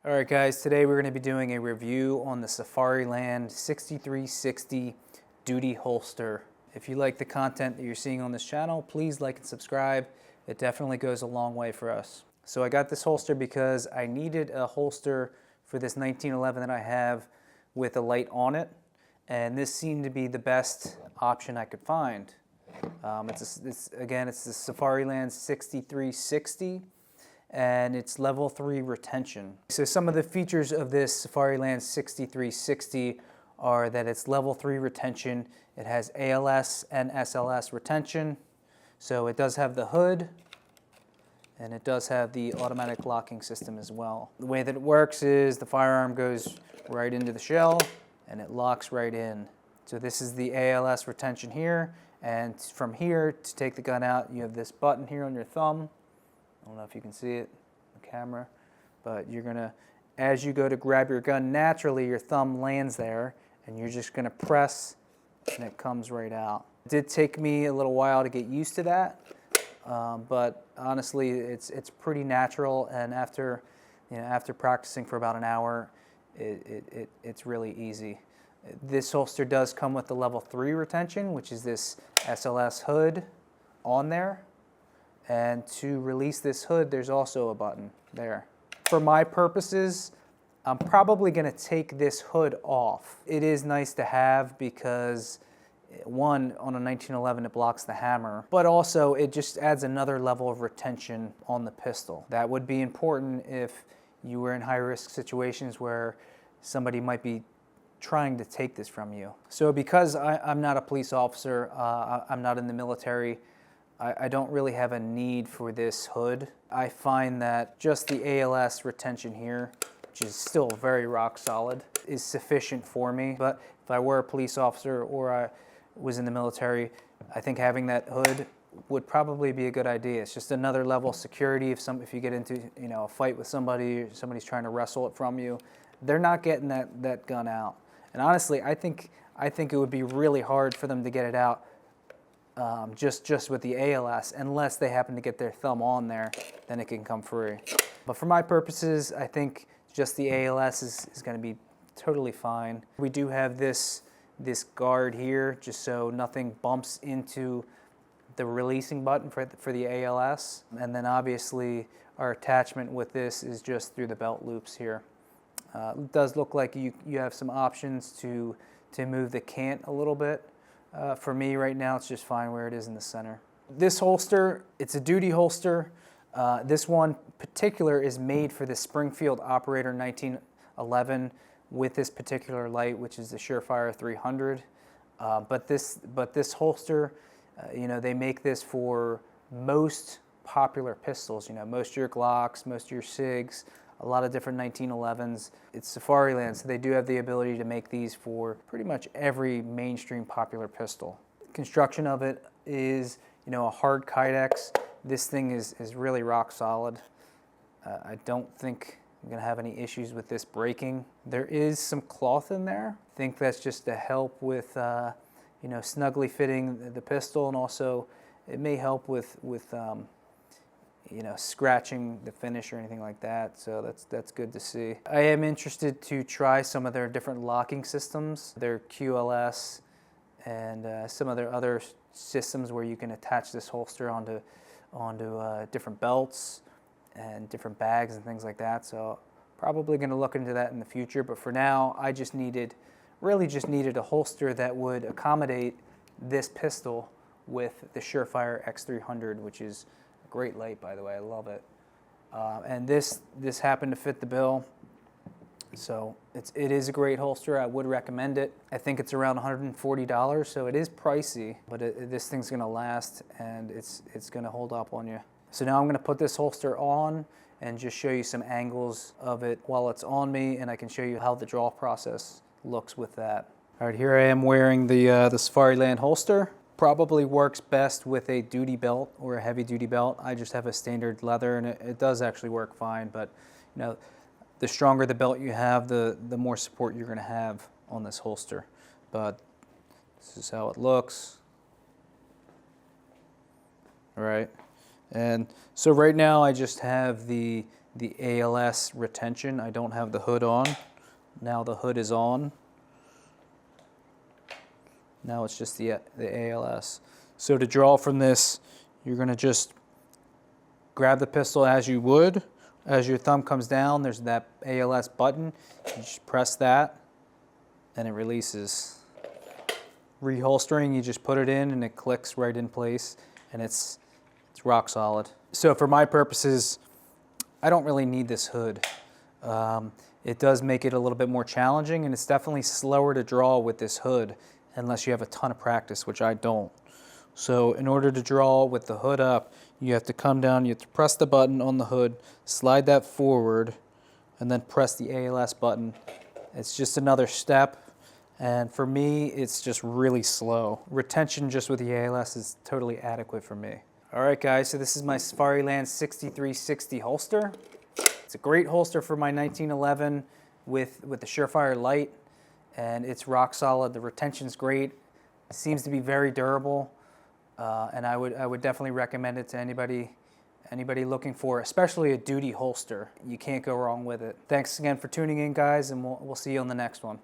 Alright guys, today we're going to be doing a review on the Safariland 6360 duty holster. If you like the content that you're seeing on this channel, please like and subscribe. It definitely goes a long way for us. So I got this holster because I needed a holster for this 1911 that I have with a light on it, and this seemed to be the best option I could find. It's the Safariland 6360. And it's level 3 retention. So some of the features of this Safariland 6360 are that it's level 3 retention. It has ALS and SLS retention. So it does have the hood, and it does have the automatic locking system as well. The way that it works is the firearm goes right into the shell and it locks right in. So this is the ALS retention here, and from here to take the gun out, you have this button here on your thumb. I don't know if you can see it on the camera, but you're gonna, as you go to grab your gun, naturally your thumb lands there and you're just gonna press and it comes right out. It did take me a little while to get used to that, but honestly it's pretty natural, and after practicing for about an hour, it's really easy. This holster does come with the level 3 retention, which is this SLS hood on there. And to release this hood, there's also a button there. For my purposes, I'm probably gonna take this hood off. It is nice to have because, one, on a 1911 it blocks the hammer, but also it just adds another level of retention on the pistol. That would be important if you were in high-risk situations where somebody might be trying to take this from you. So because I'm not a police officer, I'm not in the military, I don't really have a need for this hood. I find that just the ALS retention here, which is still very rock solid, is sufficient for me. But if I were a police officer or I was in the military, I think having that hood would probably be a good idea. It's just another level of security. If you get into a fight with somebody, or somebody's trying to wrestle it from you, they're not getting that gun out. And honestly, I think it would be really hard for them to get it out just with the ALS, unless they happen to get their thumb on there, then it can come free. But for my purposes, I think just the ALS is going to be totally fine. We do have this guard here, just so nothing bumps into the releasing button for the ALS. And then obviously our attachment with this is just through the belt loops here. It does look like you have some options to move the cant a little bit. For me right now, it's just fine where it is in the center. This holster, it's a duty holster. This one particular is made for the Springfield Operator 1911 with this particular light, which is the Surefire 300. But this holster, they make this for most popular pistols. Most of your Glocks, most of your SIGs, a lot of different 1911s. It's Safariland, so they do have the ability to make these for pretty much every mainstream popular pistol. Construction of it is, a hard Kydex. This thing is really rock solid. I don't think I'm gonna have any issues with this breaking. There is some cloth in there. I think that's just to help with, snugly fitting the pistol, and also it may help with scratching the finish or anything like that, so that's good to see. I am interested to try some of their different locking systems, their QLS, and some of their other systems where you can attach this holster onto different belts and different bags and things like that. So probably going to look into that in the future, but for now I really just needed a holster that would accommodate this pistol with the Surefire X300, which is great light, by the way. I love it. And this happened to fit the bill, so it is a great holster. I would recommend it. I think it's around $140, so it is pricey, but this thing's gonna last, and it's gonna hold up on you. So now I'm gonna put this holster on and just show you some angles of it while it's on me, and I can show you how the draw process looks with that. All right, here I am wearing the Safariland holster. Probably works best with a duty belt or a heavy duty belt. I just have a standard leather, and it does actually work fine, but the stronger the belt you have, the more support you're gonna have on this holster. But this is how it looks. All right, and so right now I just have the the ALS retention. I don't have the hood on. Now the hood is on. Now it's just the ALS. So to draw from this, you're going to just grab the pistol as you would. As your thumb comes down, there's that ALS button. You just press that, and it releases. Reholstering, you just put it in, and it clicks right in place, and it's rock solid. So for my purposes, I don't really need this hood. It does make it a little bit more challenging, and it's definitely slower to draw with this hood unless you have a ton of practice, which I don't. So in order to draw with the hood up, you have to come down, you have to press the button on the hood, slide that forward, and then press the ALS button. It's just another step, and for me, it's just really slow. Retention just with the ALS is totally adequate for me. All right, guys, so this is my Safariland 6360 holster. It's a great holster for my 1911 with the Surefire Light, and it's rock solid. The retention's great. It seems to be very durable, and I would definitely recommend it to anybody looking for, especially a duty holster. You can't go wrong with it. Thanks again for tuning in, guys, and we'll see you on the next one.